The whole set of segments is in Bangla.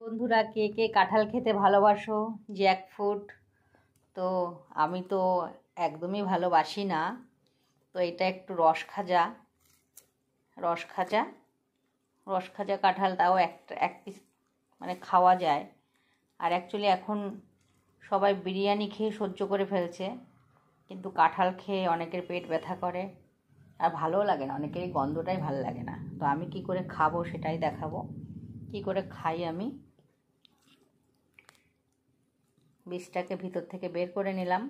বন্ধুরা, কে কে কাঁঠাল খেতে ভালোবাসো? জ্যাকফ্রুট তো আমি তো একদমই ভালোবাসি না। তো এটা একটু রস খাজা কাঁঠাল, তাও এক পিস মানে খাওয়া যায়। আর অ্যাকচুয়ালি এখন সবাই বিরিয়ানি খেয়ে সহ্য করে ফেলছে, কিন্তু কাঁঠাল খেয়ে অনেকের পেট ব্যথা করে আর ভালোও লাগে না, অনেকেরই গন্ধটাই ভালো লাগে না। তো আমি কি করে খাবো সেটাই দেখাবো, কি করে খাই আমি। বীজটাকে ভিতর থেকে বের করে নিলাম।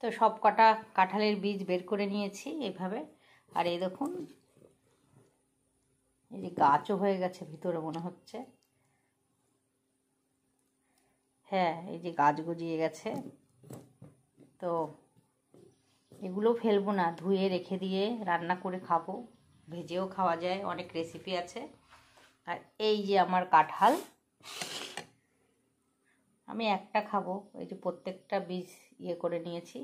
তো সব কটা কাঁঠালের বীজ বের করে নিয়েছি এইভাবে। আর এই দেখুন, এই যে গাছও হয়ে গেছে ভিতরে মনে হচ্ছে। হ্যাঁ, এই যে গাছ গজিয়ে গেছে। তো এগুলো ফেলবো না, ধুয়ে রেখে দিয়ে রান্না করে খাবো, ভেজেও খাওয়া যায়, অনেক রেসিপি আছে। আর এই যে আমার কাঁঠাল, আমি একটা খাবো। এই যে প্রত্যেকটা বীজ করে নিয়েছি।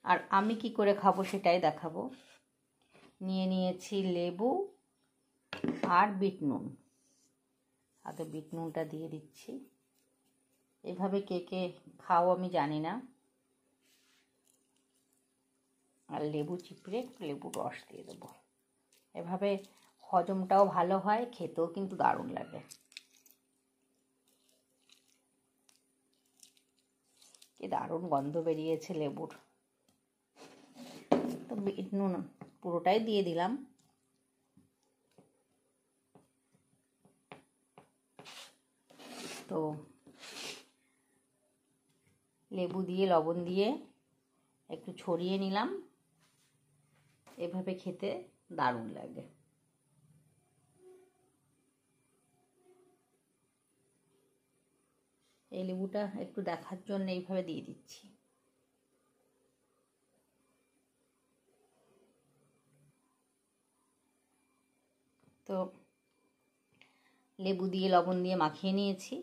আর আমি কি করে খাবো সেটাই দেখাবো। নিয়ে নিয়েছি লেবু আর বিট নুন। আগে বিট নুনটা দিয়ে দিচ্ছি। এভাবে কে কে খাও আমি জানি না। আর লেবু চিপড়ে লেবু রস দিয়ে দেবো। এভাবে হজমটাও ভালো হয়, খেতেও কিন্তু দারুণ লাগে। কি দারুণ গন্ধ বেরিয়েছে লেবুর। তো বিট নুন পুরোটাই দিয়ে দিলাম। তো লেবু দিয়ে লবণ দিয়ে একটু ছড়িয়ে নিলাম। এভাবে খেতে দারুণ লাগে। এই লেবুটা একটু দেখার জন্য এইভাবে দিয়ে দিচ্ছি। তো লেবু দিয়ে লবণ দিয়ে মাখিয়ে নিয়েছি।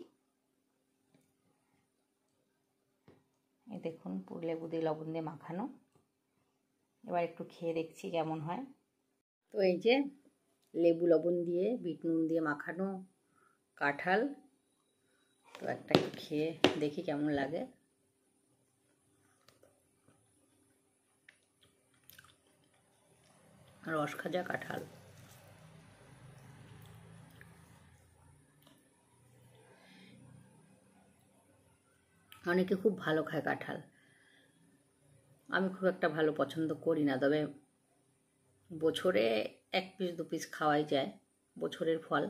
এই দেখুন, পুরো লেবু দিয়ে লবণ দিয়ে মাখানো। এবার একটু খেয়ে দেখছি কেমন হয়। তো এই যে লেবু লবণ দিয়ে বিট নুন দিয়ে মাখানো কাঁঠাল, তো একটা একটু খেয়ে দেখি কেমন লাগে। রস খাজা কাঁঠাল। অনেকে খুব ভালো খায় কাঁঠাল, আমি খুব একটা ভালো পছন্দ করি না। তবে বছরে 1 পিস 2 পিস খাওয়াই যায়, বছরের ফল।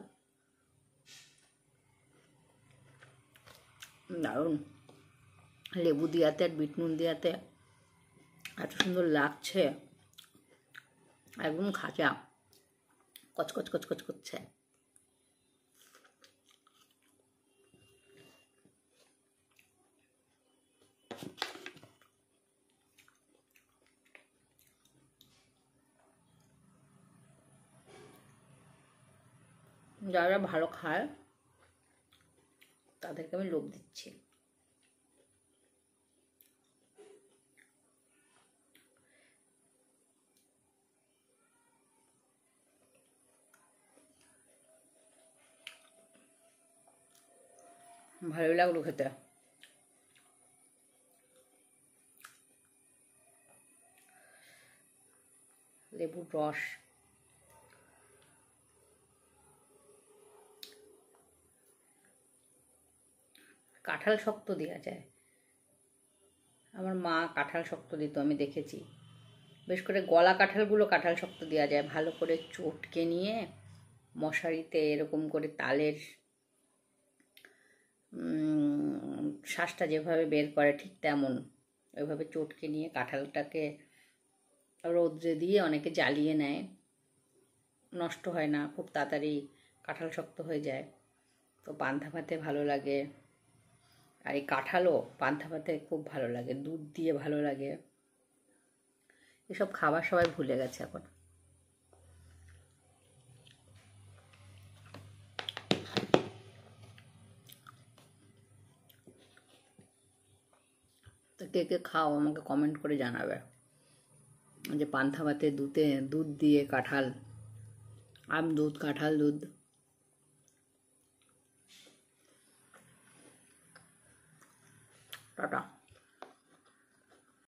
দারুণ লেবু দিয়াতে আর বিট নুন দিয়াতে এত সুন্দর লাগছে, একদম খাঁচা, কচকচ কচকচ করছে। যারা ভালো খায় তাদেরকে আমি লোভ দিচ্ছি। ভালো লাগলো খেতে। লেবুর রস, কাঁঠাল শক্ত দেওয়া যায়। আমার মা কাঁঠাল শক্ত দিত, আমি দেখেছি। বেশ করে গলা কাঁঠালগুলো কাঁঠাল শক্ত দেওয়া যায়, ভালো করে চটকে নিয়ে মশারিতে এরকম করে তালের শ্বাসটা যেভাবে বের করে ঠিক তেমন ওইভাবে চটকে নিয়ে কাঁঠালটাকে রৌদ্রে দিয়ে অনেকে জ্বালিয়ে নেয়, নষ্ট হয় না, খুব তাড়াতাড়ি কাঁঠাল শক্ত হয়ে যায়। তো পান্তা ভাতে ভালো লাগে। আর এই কাঁঠালও পান্তা ভাতে খুব ভালো লাগে, দুধ দিয়ে ভালো লাগে। এসব খাবার সবাই ভুলে গেছে এখন। তো কে কে খাও আমাকে কমেন্ট করে জানাবে যে পান্তা ভাতে দুধ দিয়ে কাঁঠাল, আম দুধ, কাঁঠাল দুধ টাটা।